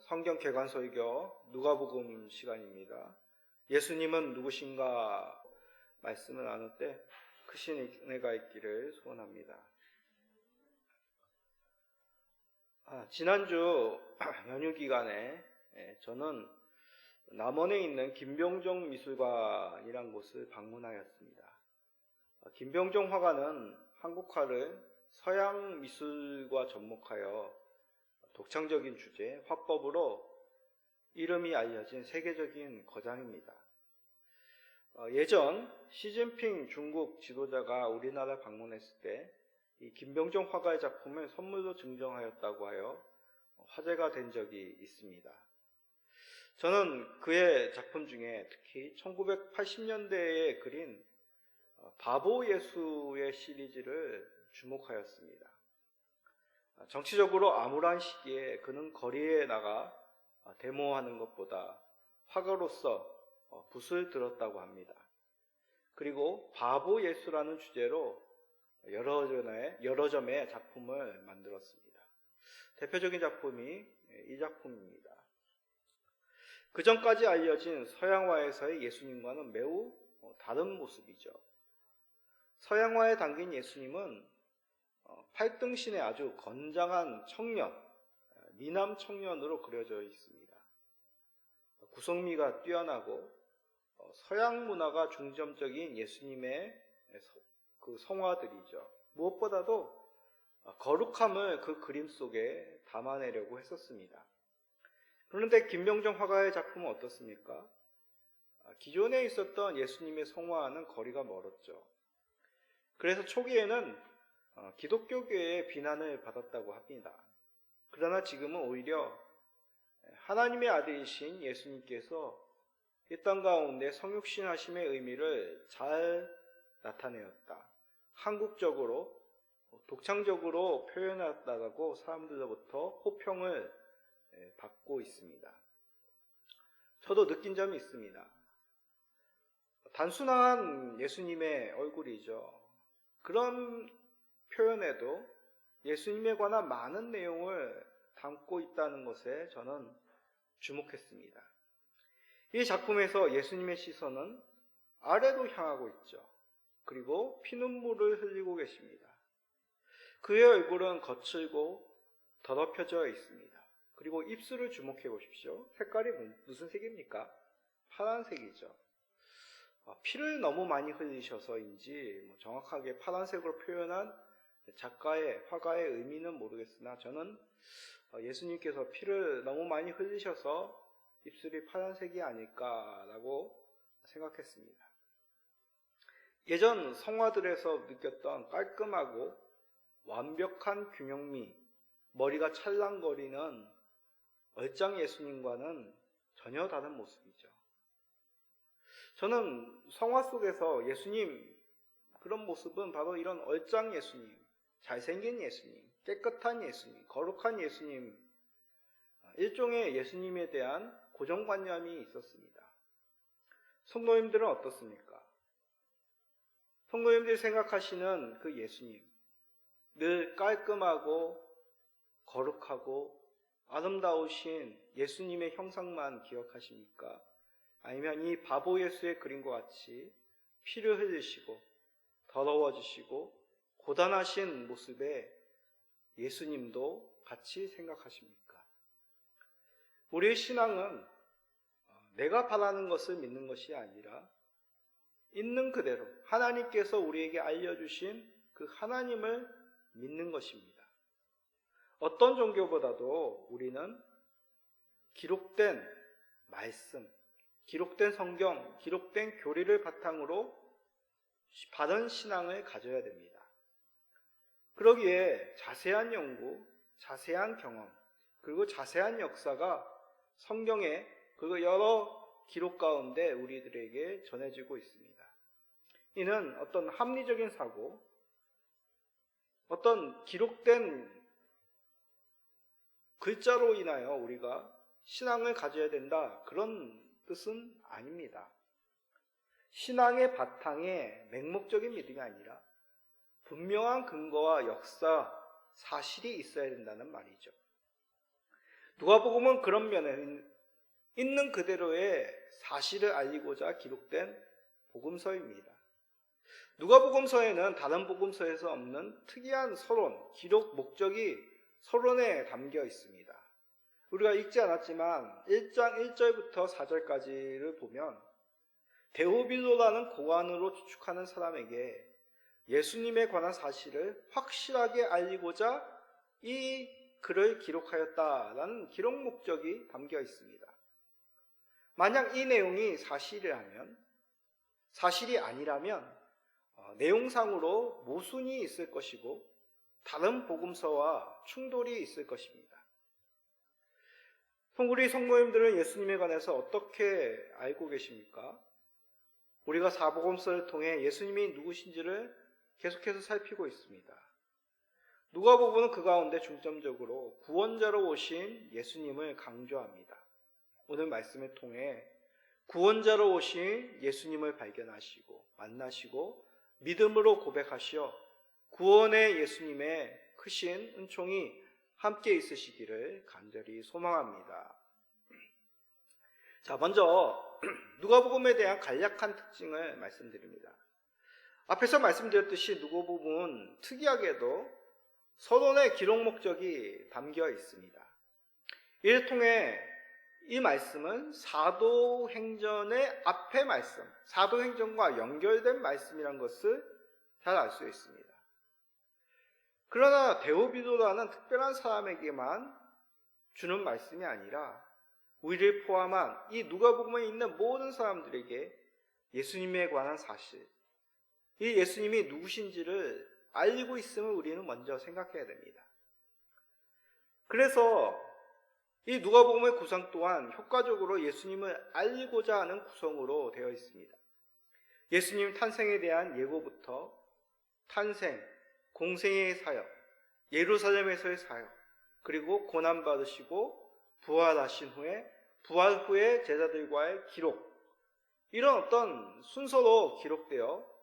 성경 개관설교 누가복음 시간입니다. 예수님은 누구신가 말씀을 나눌 때 크신 은혜가 있기를 소원합니다. 지난주 연휴 기간에 저는 남원에 있는 김병종 미술관이란 곳을 방문하였습니다. 김병종 화가는 한국화를 서양 미술과 접목하여 독창적인 주제, 화법으로 이름이 알려진 세계적인 거장입니다. 예전 시진핑 중국 지도자가 우리나라 방문했을 때 이 김병종 화가의 작품을 선물로 증정하였다고 하여 화제가 된 적이 있습니다. 저는 그의 작품 중에 특히 1980년대에 그린 바보 예수의 시리즈를 주목하였습니다. 정치적으로 암울한 시기에 그는 거리에 나가 데모하는 것보다 화가로서 붓을 들었다고 합니다. 그리고 바보 예수라는 주제로 여러 점의 작품을 만들었습니다. 대표적인 작품이 이 작품입니다. 그 전까지 알려진 서양화에서의 예수님과는 매우 다른 모습이죠. 서양화에 담긴 예수님은 팔등신의 아주 건장한 청년, 미남 청년으로 그려져 있습니다. 구성미가 뛰어나고 서양 문화가 중점적인 예수님의 그 성화들이죠. 무엇보다도 거룩함을 그 그림 속에 담아내려고 했었습니다. 그런데 김병종 화가의 작품은 어떻습니까? 기존에 있었던 예수님의 성화와는 거리가 멀었죠. 그래서 초기에는 기독교계의 비난을 받았다고 합니다. 그러나 지금은 오히려 하나님의 아들이신 예수님께서 이 땅 가운데 성육신하심의 의미를 잘 나타내었다. 한국적으로 독창적으로 표현했다고 사람들로부터 호평을 받고 있습니다. 저도 느낀 점이 있습니다. 단순한 예수님의 얼굴이죠. 그런 표현에도 예수님에 관한 많은 내용을 담고 있다는 것에 저는 주목했습니다. 이 작품에서 예수님의 시선은 아래로 향하고 있죠. 그리고 피눈물을 흘리고 계십니다. 그의 얼굴은 거칠고 더럽혀져 있습니다. 그리고 입술을 주목해 보십시오. 색깔이 무슨 색입니까? 파란색이죠. 피를 너무 많이 흘리셔서인지 정확하게 파란색으로 표현한 화가의 의미는 모르겠으나 저는 예수님께서 피를 너무 많이 흘리셔서 입술이 파란색이 아닐까라고 생각했습니다. 예전 성화들에서 느꼈던 깔끔하고 완벽한 균형미, 머리가 찰랑거리는 얼짱 예수님과는 전혀 다른 모습이죠. 저는 성화 속에서 예수님 그런 모습은 바로 이런 얼짱 예수님, 잘생긴 예수님, 깨끗한 예수님, 거룩한 예수님, 일종의 예수님에 대한 고정관념이 있었습니다. 성도님들은 어떻습니까? 성도님들이 생각하시는 그 예수님, 늘 깔끔하고 거룩하고 아름다우신 예수님의 형상만 기억하십니까? 아니면 이 바보 예수의 그림과 같이 피를 흘리시고 더러워지시고 고단하신 모습의 예수님도 같이 생각하십니까? 우리의 신앙은 내가 바라는 것을 믿는 것이 아니라 있는 그대로 하나님께서 우리에게 알려주신 그 하나님을 믿는 것입니다. 어떤 종교보다도 우리는 기록된 말씀, 기록된 성경, 기록된 교리를 바탕으로 바른 신앙을 가져야 됩니다. 그러기에 자세한 연구, 자세한 경험, 그리고 자세한 역사가 성경에 그리고 여러 기록 가운데 우리들에게 전해지고 있습니다. 이는 어떤 합리적인 사고, 어떤 기록된 글자로 인하여 우리가 신앙을 가져야 된다, 그런 뜻은 아닙니다. 신앙의 바탕에 맹목적인 믿음이 아니라 분명한 근거와 역사, 사실이 있어야 된다는 말이죠. 누가복음은 그런 면에 있는 그대로의 사실을 알리고자 기록된 복음서입니다. 누가복음서에는 다른 복음서에서 없는 특이한 서론, 기록 목적이 서론에 담겨 있습니다. 우리가 읽지 않았지만 1장 1절부터 4절까지를 보면 데오빌로라는 고관으로 추측하는 사람에게 예수님에 관한 사실을 확실하게 알리고자 이 글을 기록하였다라는 기록 목적이 담겨 있습니다. 만약 이 내용이 사실이 아니라면 내용상으로 모순이 있을 것이고 다른 복음서와 충돌이 있을 것입니다. 우리 성도님들은 예수님에 관해서 어떻게 알고 계십니까? 우리가 사복음서를 통해 예수님이 누구신지를 계속해서 살피고 있습니다. 누가복음은 그 가운데 중점적으로 구원자로 오신 예수님을 강조합니다. 오늘 말씀을 통해 구원자로 오신 예수님을 발견하시고 만나시고 믿음으로 고백하시어 구원의 예수님의 크신 은총이 함께 있으시기를 간절히 소망합니다. 자, 먼저 누가복음에 대한 간략한 특징을 말씀드립니다. 앞에서 말씀드렸듯이 누가복음은 특이하게도 서론의 기록 목적이 담겨 있습니다. 이를 통해 이 말씀은 사도행전의 앞의 말씀, 사도행전과 연결된 말씀이라는 것을 잘 알 수 있습니다. 그러나 데오비도라는 특별한 사람에게만 주는 말씀이 아니라 우리를 포함한 이 누가복음에 있는 모든 사람들에게 예수님에 관한 사실, 이 예수님이 누구신지를 알리고 있음을 우리는 먼저 생각해야 됩니다. 그래서 이 누가복음의 구성 또한 효과적으로 예수님을 알리고자 하는 구성으로 되어 있습니다. 예수님 탄생에 대한 예고부터 탄생, 공생의 사역, 예루살렘에서의 사역, 그리고 고난받으시고 부활하신 후에 부활 후에 제자들과의 기록, 이런 어떤 순서로 기록되어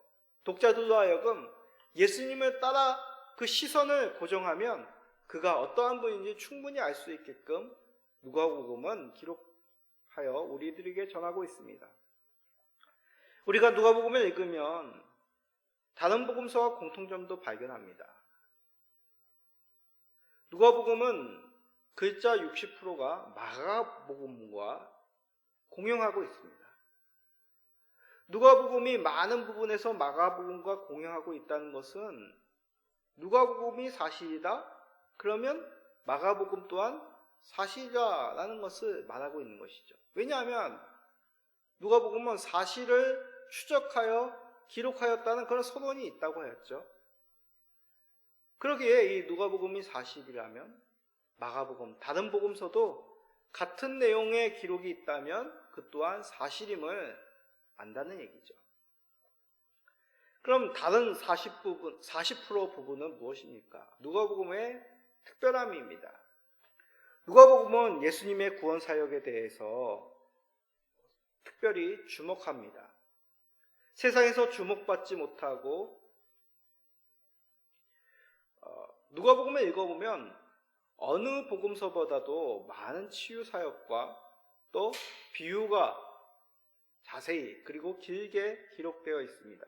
독자들로 하여금 예수님을 따라 그 시선을 고정하면 그가 어떠한 분인지 충분히 알 수 있게끔 누가복음은 기록하여 우리들에게 전하고 있습니다. 우리가 누가복음을 읽으면 다른 복음서와 공통점도 발견합니다. 누가복음은 글자 60%가 마가복음과 공용하고 있습니다. 누가복음이 많은 부분에서 마가복음과 공용하고 있다는 것은 누가복음이 사실이다? 그러면 마가복음 또한 사실이다라는 것을 말하고 있는 것이죠. 왜냐하면 누가복음은 사실을 추적하여 기록하였다는 그런 서론이 있다고 하였죠. 그러기에 이 누가복음이 사실이라면 마가복음, 다른 복음서도 같은 내용의 기록이 있다면 그 또한 사실임을 안다는 얘기죠. 그럼 다른 40% 부분은 무엇입니까? 누가복음의 특별함입니다. 누가복음은 예수님의 구원 사역에 대해서 특별히 주목합니다. 세상에서 주목받지 못하고 누가복음을 읽어보면 어느 복음서보다도 많은 치유 사역과 또 비유가 자세히 그리고 길게 기록되어 있습니다.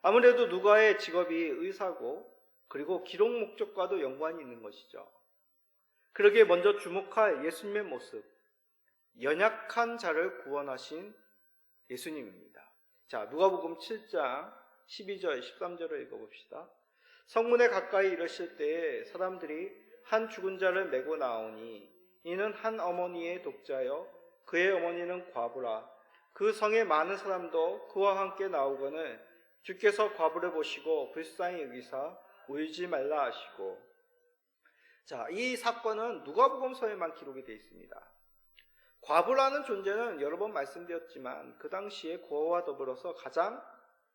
아무래도 누가의 직업이 의사고 그리고 기록 목적과도 연관이 있는 것이죠. 그러기에 먼저 주목할 예수님의 모습, 연약한 자를 구원하신 예수님입니다. 자, 누가복음 7장 12절, 13절을 읽어봅시다. 성문에 가까이 이르실 때에 사람들이 한 죽은 자를 메고 나오니 이는 한 어머니의 독자여 그의 어머니는 과부라. 그 성에 많은 사람도 그와 함께 나오거늘 주께서 과부를 보시고 불쌍히 여기사 울지 말라 하시고. 자, 이 사건은 누가복음서에만 기록이 되어 있습니다. 과부라는 존재는 여러 번 말씀드렸지만 그 당시에 고아와 더불어서 가장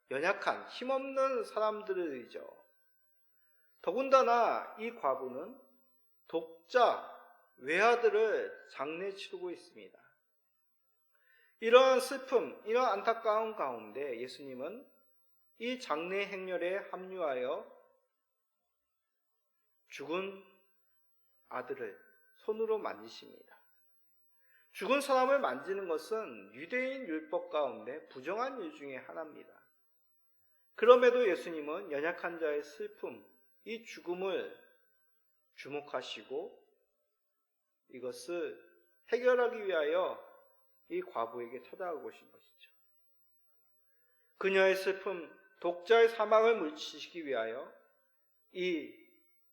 연약한 힘없는 사람들이죠. 더군다나 이 과부는 독자, 외아들을 장례 치르고 있습니다. 이러한 슬픔, 이러한 안타까운 가운데 예수님은 이 장례 행렬에 합류하여 죽은 아들을 손으로 만지십니다. 죽은 사람을 만지는 것은 유대인 율법 가운데 부정한 일 중에 하나입니다. 그럼에도 예수님은 연약한 자의 슬픔, 이 죽음을 주목하시고 이것을 해결하기 위하여 이 과부에게 찾아오고 오신 것이죠. 그녀의 슬픔, 독자의 사망을 물리치기 위하여 이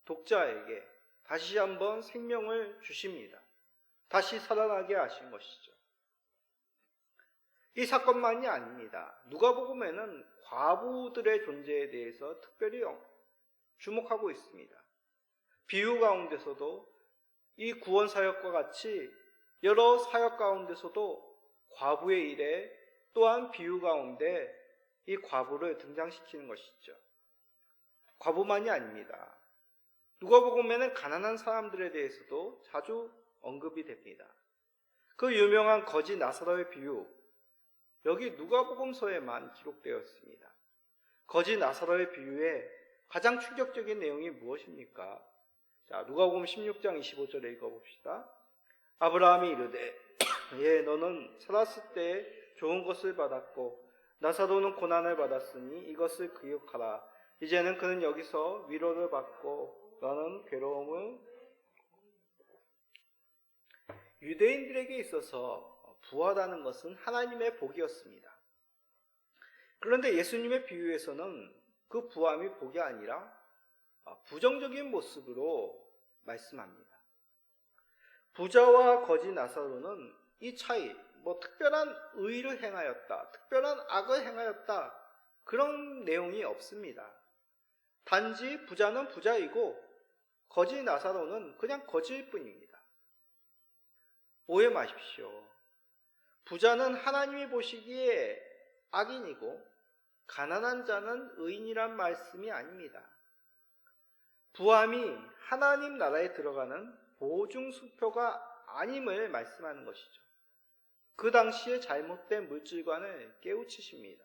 독자에게 다시 한번 생명을 주십니다. 다시 살아나게 하신 것이죠. 이 사건만이 아닙니다. 누가복음에는 과부들의 존재에 대해서 특별히 주목하고 있습니다. 비유 가운데서도 이 구원 사역과 같이 여러 사역 가운데서도 과부의 일에 또한 비유 가운데 이 과부를 등장시키는 것이죠. 과부만이 아닙니다. 누가복음에는 가난한 사람들에 대해서도 자주 언급이 됩니다. 그 유명한 거지 나사로의 비유, 여기 누가복음서에만 기록되어 있습니다. 거지 나사로의 비유에 가장 충격적인 내용이 무엇입니까? 자, 누가복음 16장 25절에 읽어봅시다. 아브라함이 이르되 예, 너는 살았을 때 좋은 것을 받았고 나사로는 고난을 받았으니 이것을 기억하라. 이제는 그는 여기서 위로를 받고 너는 괴로움을. 유대인들에게 있어서 부하다는 것은 하나님의 복이었습니다. 그런데 예수님의 비유에서는 그 부함이 복이 아니라 부정적인 모습으로 말씀합니다. 부자와 거지 나사로는 이 차이, 특별한 의를 행하였다, 특별한 악을 행하였다, 그런 내용이 없습니다. 단지 부자는 부자이고 거지 나사로는 그냥 거지일 뿐입니다. 오해 마십시오. 부자는 하나님이 보시기에 악인이고 가난한 자는 의인이란 말씀이 아닙니다. 부함이 하나님 나라에 들어가는 보증수표가 아님을 말씀하는 것이죠. 그 당시에 잘못된 물질관을 깨우치십니다.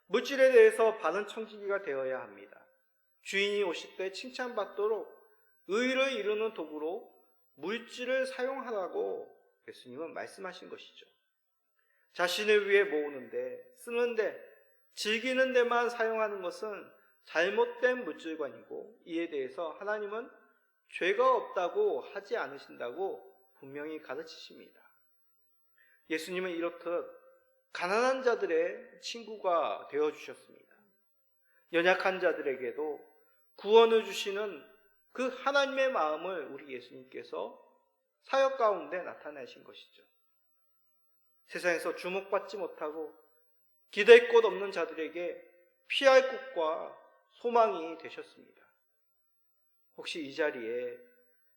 물질에 대해서 바른 청지기가 되어야 합니다. 주인이 오실 때 칭찬받도록 의를 이루는 도구로 물질을 사용하라고 예수님은 말씀하신 것이죠. 자신을 위해 모으는데, 쓰는데, 즐기는 데만 사용하는 것은 잘못된 물질관이고 이에 대해서 하나님은 죄가 없다고 하지 않으신다고 분명히 가르치십니다. 예수님은 이렇듯 가난한 자들의 친구가 되어주셨습니다. 연약한 자들에게도 구원을 주시는 그 하나님의 마음을 우리 예수님께서 사역 가운데 나타내신 것이죠. 세상에서 주목받지 못하고 기댈 곳 없는 자들에게 피할 곳과 소망이 되셨습니다. 혹시 이 자리에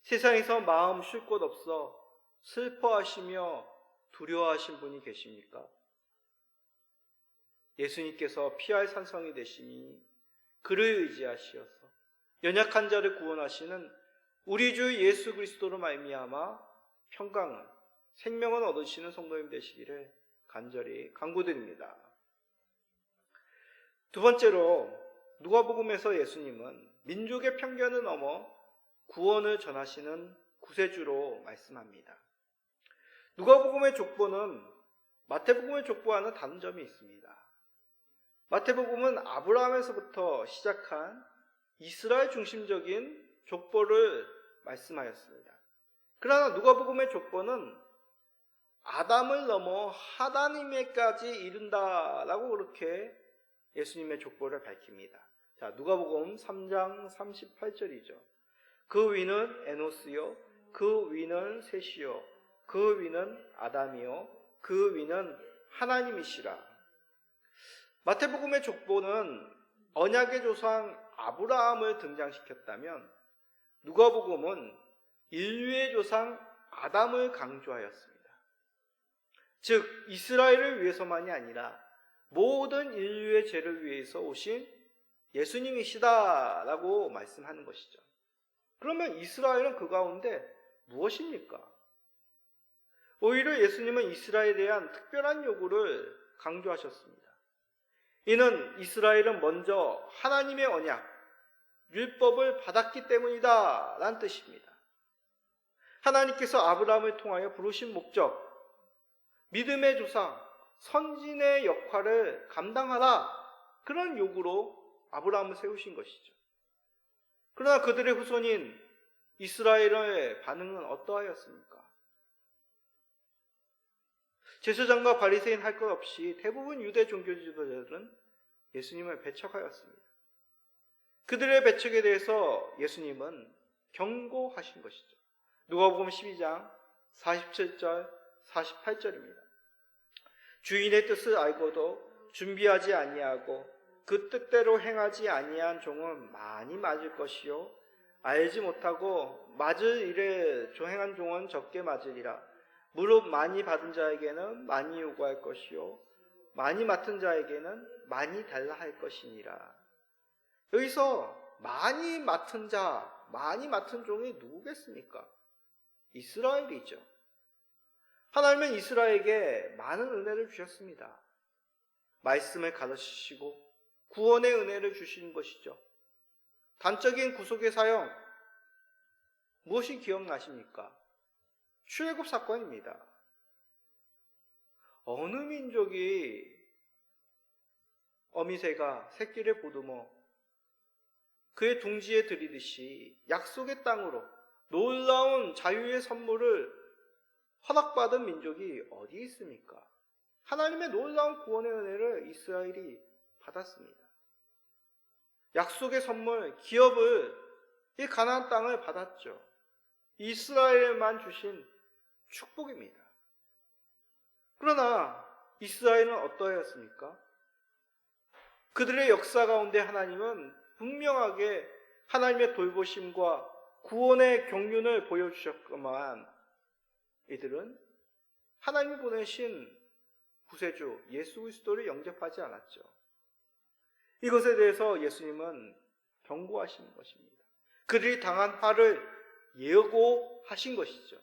세상에서 마음 쉴 곳 없어 슬퍼하시며 두려워하신 분이 계십니까? 예수님께서 피할 산성이 되시니 그를 의지하시어서 연약한 자를 구원하시는 우리 주 예수 그리스도로 말미암아 평강은, 생명을 얻으시는 성도님 되시기를 간절히 간구드립니다. 두 번째로 누가복음에서 예수님은 민족의 편견을 넘어 구원을 전하시는 구세주로 말씀합니다. 누가복음의 족보는 마태복음의 족보와는 다른 점이 있습니다. 마태복음은 아브라함에서부터 시작한 이스라엘 중심적인 족보를 말씀하였습니다. 그러나 누가복음의 족보는 아담을 넘어 하나님에까지 이른다라고 그렇게 예수님의 족보를 밝힙니다. 자, 누가복음 3장 38절이죠. 그 위는 에노스요, 그 위는 셋이요, 그 위는 아담이요, 그 위는 하나님이시라. 마태복음의 족보는 언약의 조상 아브라함을 등장시켰다면 누가복음은 인류의 조상 아담을 강조하였습니다. 즉 이스라엘을 위해서만이 아니라 모든 인류의 죄를 위해서 오신 예수님이시다라고 말씀하는 것이죠. 그러면 이스라엘은 그 가운데 무엇입니까? 오히려 예수님은 이스라엘에 대한 특별한 요구를 강조하셨습니다. 이는 이스라엘은 먼저 하나님의 언약, 율법을 받았기 때문이다 라는 뜻입니다. 하나님께서 아브라함을 통하여 부르신 목적, 믿음의 조상, 선진의 역할을 감당하라, 그런 요구로 아브라함을 세우신 것이죠. 그러나 그들의 후손인 이스라엘의 반응은 어떠하였습니까? 제사장과 바리새인 할 것 없이 대부분 유대 종교 지도자들은 예수님을 배척하였습니다. 그들의 배척에 대해서 예수님은 경고하신 것이죠. 누가복음 12장 47절 48절입니다. 주인의 뜻을 알고도 준비하지 아니하고 그 뜻대로 행하지 아니한 종은 많이 맞을 것이요 알지 못하고 맞을 일에 조행한 종은 적게 맞으리라. 무릇 많이 받은 자에게는 많이 요구할 것이요 많이 맡은 자에게는 많이 달라 할 것이니라. 여기서 많이 맡은 자, 많이 맡은 종이 누구겠습니까? 이스라엘이죠. 하나님은 이스라엘에게 많은 은혜를 주셨습니다. 말씀을 가르치시고 구원의 은혜를 주신 것이죠. 단적인 구속의 사역, 무엇이 기억나십니까? 출애굽 사건입니다. 어느 민족이 어미새가 새끼를 보듬어 그의 둥지에 들이듯이 약속의 땅으로 놀라운 자유의 선물을 허락받은 민족이 어디 있습니까? 하나님의 놀라운 구원의 은혜를 이스라엘이 받았습니다. 약속의 선물, 기업을, 이 가나안 땅을 받았죠. 이스라엘만 주신 축복입니다. 그러나 이스라엘은 어떠하였습니까? 그들의 역사 가운데 하나님은 분명하게 하나님의 돌보심과 구원의 경륜을 보여주셨건만 이들은 하나님이 보내신 구세주 예수 그리스도를 영접하지 않았죠. 이것에 대해서 예수님은 경고하신 것입니다. 그들이 당한 화를 예고하신 것이죠.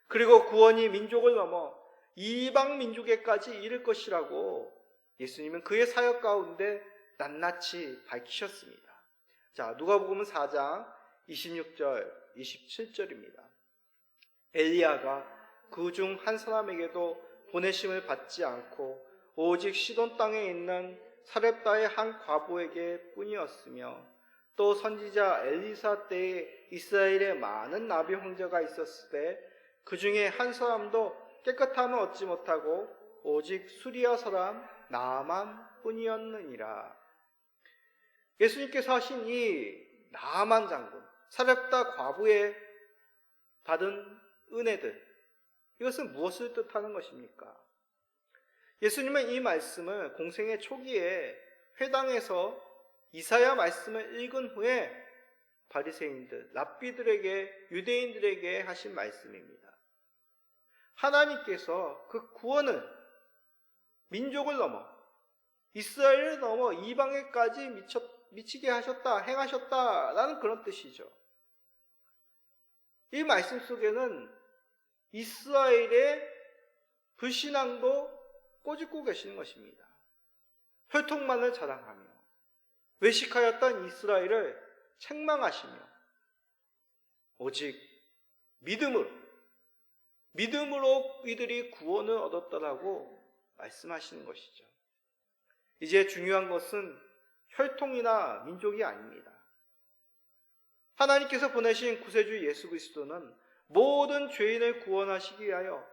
그리고 구원이 민족을 넘어 이방 민족에까지 이를 것이라고 예수님은 그의 사역 가운데 낱낱이 밝히셨습니다. 자, 누가복음 4장 26절, 27절입니다. 엘리야가 그 중 한 사람에게도 보내심을 받지 않고 오직 시돈 땅에 있는 사렙다의 한 과부에게 뿐이었으며 또 선지자 엘리사 때에 이스라엘에 많은 나비 형제가 있었을 때 그 중에 한 사람도 깨끗함을 얻지 못하고 오직 수리아 사람 나만 뿐이었느니라. 예수님께서 하신 이 나만 장군, 사렙다 과부에 받은 은혜들, 이것은 무엇을 뜻하는 것입니까? 예수님은 이 말씀을 공생의 초기에 회당에서 이사야 말씀을 읽은 후에 바리새인들, 랍비들에게, 유대인들에게 하신 말씀입니다. 하나님께서 그 구원을 민족을 넘어 이스라엘을 넘어 이방에까지 미치게 하셨다, 행하셨다라는 그런 뜻이죠. 이 말씀 속에는 이스라엘의 불신앙도 꼬집고 계시는 것입니다. 혈통만을 자랑하며 외식하였던 이스라엘을 책망하시며 오직 믿음으로 이들이 구원을 얻었다라고 말씀하시는 것이죠. 이제 중요한 것은 혈통이나 민족이 아닙니다. 하나님께서 보내신 구세주 예수 그리스도는 모든 죄인을 구원하시기 위하여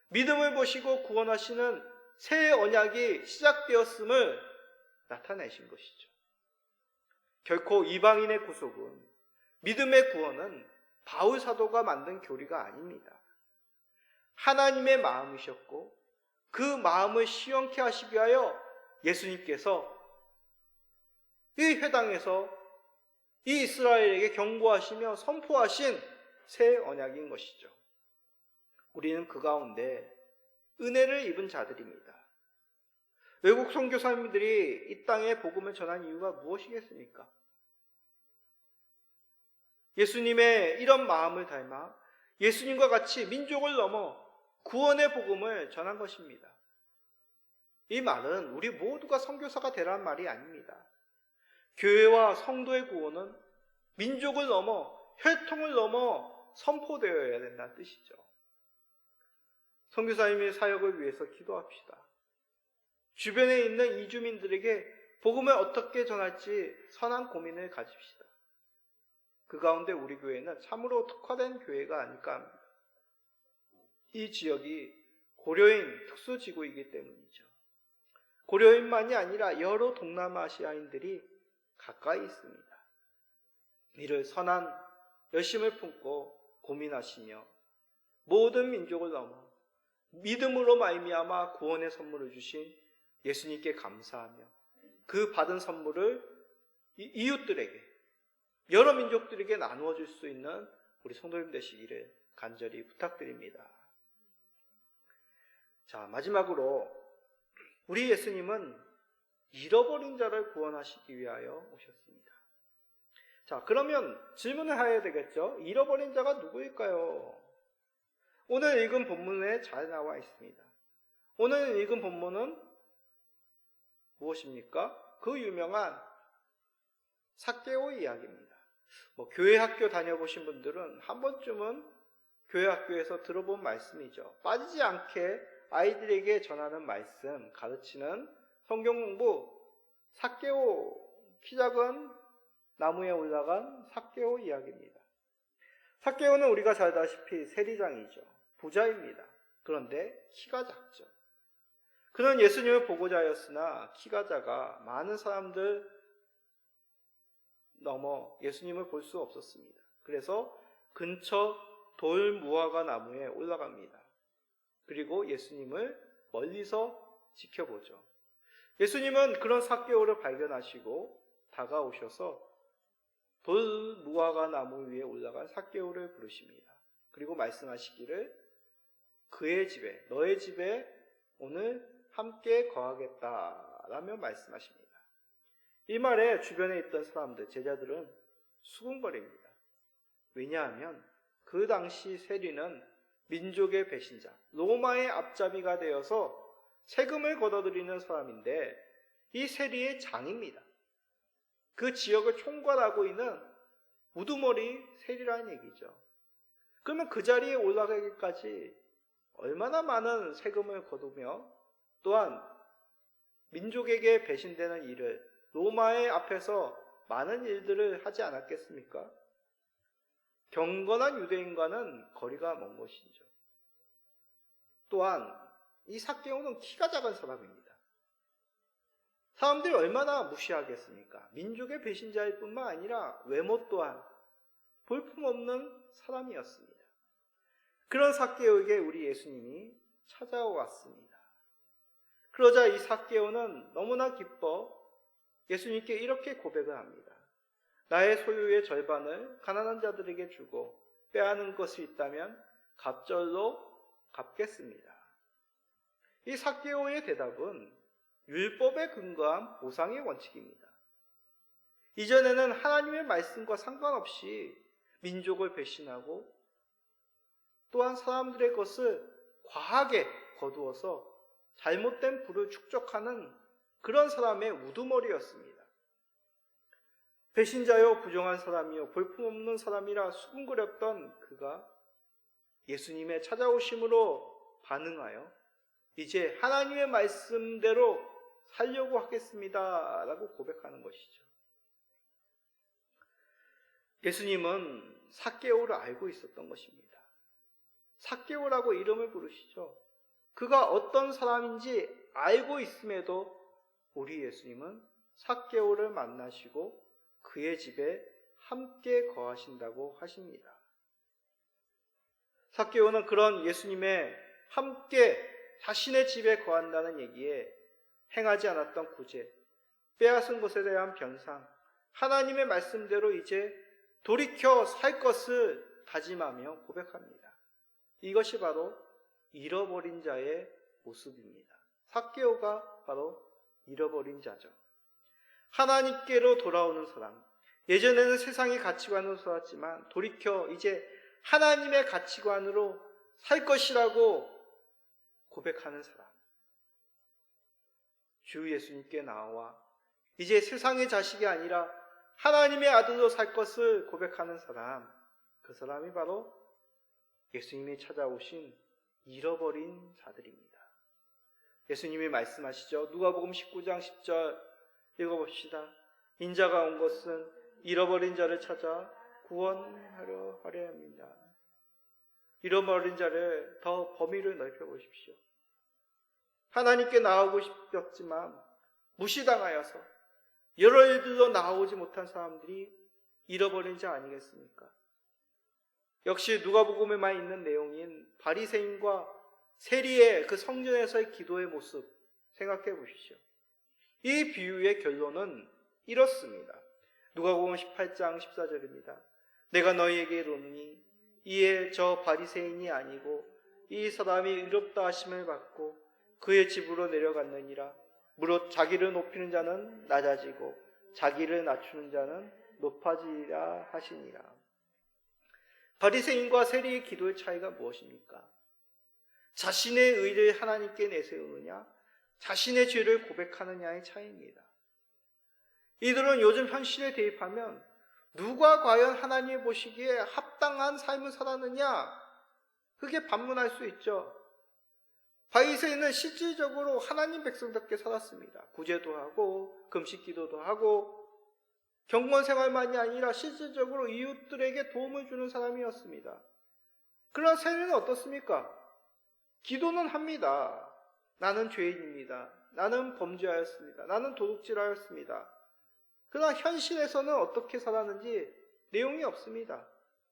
믿음을 보시고 구원하시는 새 언약이 시작되었음을 나타내신 것이죠. 결코 이방인의 구속은, 믿음의 구원은 바울 사도가 만든 교리가 아닙니다. 하나님의 마음이셨고 그 마음을 시원케 하시기 위하여 예수님께서 이 회당에서 이 이스라엘에게 경고하시며 선포하신 새 언약인 것이죠. 우리는 그 가운데 은혜를 입은 자들입니다. 외국 선교사님들이 이 땅에 복음을 전한 이유가 무엇이겠습니까? 예수님의 이런 마음을 닮아 예수님과 같이 민족을 넘어 구원의 복음을 전한 것입니다. 이 말은 우리 모두가 선교사가 되라는 말이 아닙니다. 교회와 성도의 구원은 민족을 넘어 혈통을 넘어 선포되어야 된다는 뜻이죠. 선교사님의 사역을 위해서 기도합시다. 주변에 있는 이주민들에게 복음을 어떻게 전할지 선한 고민을 가집시다. 그 가운데 우리 교회는 참으로 특화된 교회가 아닐까 합니다. 이 지역이 고려인 특수지구이기 때문이죠. 고려인만이 아니라 여러 동남아시아인들이 가까이 있습니다. 이를 선한 열심을 품고 고민하시며 모든 민족을 넘어 믿음으로 말미암아 구원의 선물을 주신 예수님께 감사하며 그 받은 선물을 이웃들에게, 여러 민족들에게 나누어 줄 수 있는 우리 성도님 되시기를 간절히 부탁드립니다. 자, 마지막으로 우리 예수님은 잃어버린 자를 구원하시기 위하여 오셨습니다. 자, 그러면 질문을 해야 되겠죠. 잃어버린 자가 누구일까요? 오늘 읽은 본문에 잘 나와 있습니다. 오늘 읽은 본문은 무엇입니까? 그 유명한 삭개오 이야기입니다. 교회 학교 다녀보신 분들은 한 번쯤은 교회 학교에서 들어본 말씀이죠. 빠지지 않게 아이들에게 전하는 말씀, 가르치는 성경 공부, 삭개오, 키 작은 나무에 올라간 삭개오 이야기입니다. 삭개오는 우리가 잘 알다시피 세리장이죠. 부자입니다. 그런데 키가 작죠. 그는 예수님을 보고자 하였으나 키가 작아 많은 사람들 넘어 예수님을 볼 수 없었습니다. 그래서 근처 돌 무화과 나무에 올라갑니다. 그리고 예수님을 멀리서 지켜보죠. 예수님은 그런 삭개오를 발견하시고 다가오셔서 돌 무화과 나무 위에 올라간 삭개오를 부르십니다. 그리고 말씀하시기를 그의 집에, 너의 집에 오늘 함께 거하겠다라며 말씀하십니다. 이 말에 주변에 있던 사람들, 제자들은 수군거립니다. 왜냐하면 그 당시 세리는 민족의 배신자, 로마의 앞잡이가 되어서 세금을 걷어들이는 사람인데 이 세리의 장입니다. 그 지역을 총괄하고 있는 우두머리 세리라는 얘기죠. 그러면 그 자리에 올라가기까지 얼마나 많은 세금을 거두며 또한 민족에게 배신되는 일을 로마의 앞에서 많은 일들을 하지 않았겠습니까? 경건한 유대인과는 거리가 먼 것이죠. 또한 이 삭개오는 키가 작은 사람입니다. 사람들이 얼마나 무시하겠습니까? 민족의 배신자일 뿐만 아니라 외모 또한 볼품없는 사람이었습니다. 그런 삭개오에게 우리 예수님이 찾아왔습니다. 그러자 이 삭개오는 너무나 기뻐 예수님께 이렇게 고백을 합니다. 나의 소유의 절반을 가난한 자들에게 주고 빼앗는 것이 있다면 갑절로 갚겠습니다. 이 삭개오의 대답은 율법에 근거한 보상의 원칙입니다. 이전에는 하나님의 말씀과 상관없이 민족을 배신하고 또한 사람들의 것을 과하게 거두어서 잘못된 부를 축적하는 그런 사람의 우두머리였습니다. 배신자요 부정한 사람이요 볼품없는 사람이라 수군거렸던 그가 예수님의 찾아오심으로 반응하여 이제 하나님의 말씀대로 살려고 하겠습니다 라고 고백하는 것이죠. 예수님은 삭개오를 알고 있었던 것입니다. 삭개오라고 이름을 부르시죠. 그가 어떤 사람인지 알고 있음에도 우리 예수님은 삭개오를 만나시고 그의 집에 함께 거하신다고 하십니다. 삭개오는 그런 예수님의 함께 자신의 집에 거한다는 얘기에 행하지 않았던 구제, 빼앗은 것에 대한 변상, 하나님의 말씀대로 이제 돌이켜 살 것을 다짐하며 고백합니다. 이것이 바로 잃어버린 자의 모습입니다. 삭개오가 바로 잃어버린 자죠. 하나님께로 돌아오는 사람, 예전에는 세상의 가치관으로 살았지만 돌이켜 이제 하나님의 가치관으로 살 것이라고 고백하는 사람, 주 예수님께 나와 이제 세상의 자식이 아니라 하나님의 아들로 살 것을 고백하는 사람, 그 사람이 바로 예수님이 찾아오신 잃어버린 자들입니다. 예수님이 말씀하시죠. 누가복음 19장 10절 읽어봅시다. 인자가 온 것은 잃어버린 자를 찾아 구원하려 함이니라. 잃어버린 자를 더 범위를 넓혀보십시오. 하나님께 나오고 싶었지만 무시당하여서 여러 일들로 나오지 못한 사람들이 잃어버린 자 아니겠습니까? 역시 누가복음에만 있는 내용인 바리새인과 세리의 그 성전에서의 기도의 모습 생각해 보십시오. 이 비유의 결론은 이렇습니다. 누가복음 18장 14절입니다. 내가 너희에게 이르노니 이에 저 바리새인이 아니고 이 사람이 의롭다 하심을 받고 그의 집으로 내려갔느니라. 무릇 자기를 높이는 자는 낮아지고 자기를 낮추는 자는 높아지리라 하시니라. 바리새인과 세리의 기도의 차이가 무엇입니까? 자신의 의를 하나님께 내세우느냐, 자신의 죄를 고백하느냐의 차이입니다. 이들은 요즘 현실에 대입하면 누가 과연 하나님이 보시기에 합당한 삶을 살았느냐, 그게 반문할 수 있죠. 바리새인은 실질적으로 하나님 백성답게 살았습니다. 구제도 하고 금식 기도도 하고 경건 생활만이 아니라 실질적으로 이웃들에게 도움을 주는 사람이었습니다. 그러나 세리는 어떻습니까? 기도는 합니다. 나는 죄인입니다. 나는 범죄하였습니다. 나는 도둑질하였습니다. 그러나 현실에서는 어떻게 살았는지 내용이 없습니다.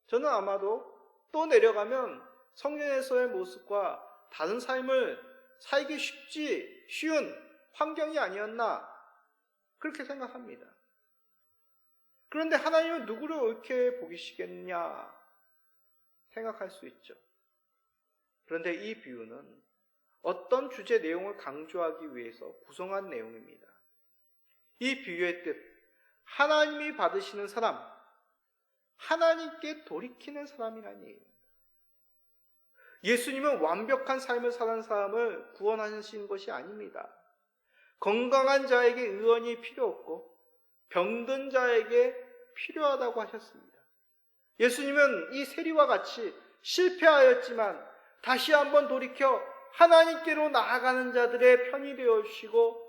저는 아마도 또 내려가면 성전에서의 모습과 다른 삶을 살기 쉬운 환경이 아니었나 그렇게 생각합니다. 그런데 하나님은 누구를 옳게 보시겠냐 생각할 수 있죠. 그런데 이 비유는 어떤 주제 내용을 강조하기 위해서 구성한 내용입니다. 이 비유의 뜻, 하나님이 받으시는 사람, 하나님께 돌이키는 사람이라는 얘기입니다. 예수님은 완벽한 삶을 사는 사람을 구원하신 것이 아닙니다. 건강한 자에게 의원이 필요 없고 병든 자에게 필요하다고 하셨습니다. 예수님은 이 세리와 같이 실패하였지만 다시 한번 돌이켜 하나님께로 나아가는 자들의 편이 되어 주시고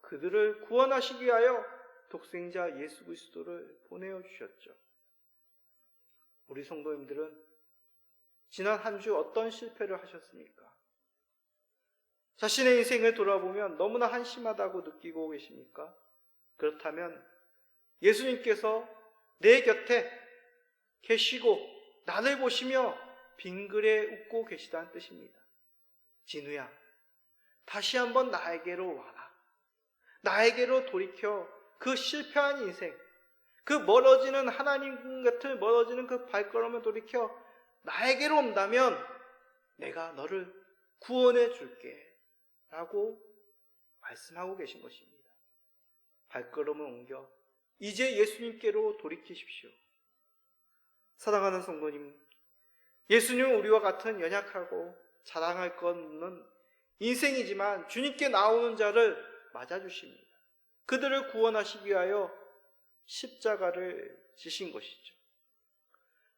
그들을 구원하시기 위하여 독생자 예수 그리스도를 보내어 주셨죠. 우리 성도님들은 지난 한 주 어떤 실패를 하셨습니까? 자신의 인생을 돌아보면 너무나 한심하다고 느끼고 계십니까? 그렇다면 예수님께서 내 곁에 계시고 나를 보시며 빙그레 웃고 계시다는 뜻입니다. 진우야, 다시 한번 나에게로 와라. 나에게로 돌이켜 그 실패한 인생, 그 멀어지는 하나님 곁을 멀어지는 그 발걸음을 돌이켜 나에게로 온다면 내가 너를 구원해 줄게 라고 말씀하고 계신 것입니다. 발걸음을 옮겨 이제 예수님께로 돌이키십시오. 사랑하는 성도님, 예수님은 우리와 같은 연약하고 자랑할 것 없는 인생이지만 주님께 나오는 자를 맞아주십니다. 그들을 구원하시기 위하여 십자가를 지신 것이죠.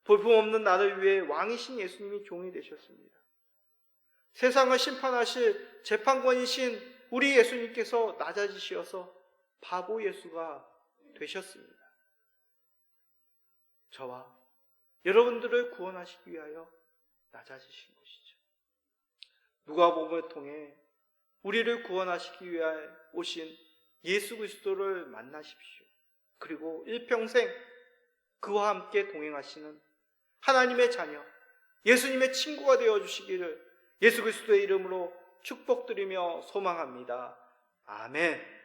볼품없는 나를 위해 왕이신 예수님이 종이 되셨습니다. 세상을 심판하실 재판관이신 우리 예수님께서 낮아지셔서 바보 예수가 되셨습니다. 저와 여러분들을 구원하시기 위하여 낮아지신 것이죠. 누가복음을 통해 우리를 구원하시기 위하여 오신 예수 그리스도를 만나십시오. 그리고 일평생 그와 함께 동행하시는 하나님의 자녀, 예수님의 친구가 되어주시기를 예수 그리스도의 이름으로 축복드리며 소망합니다. 아멘.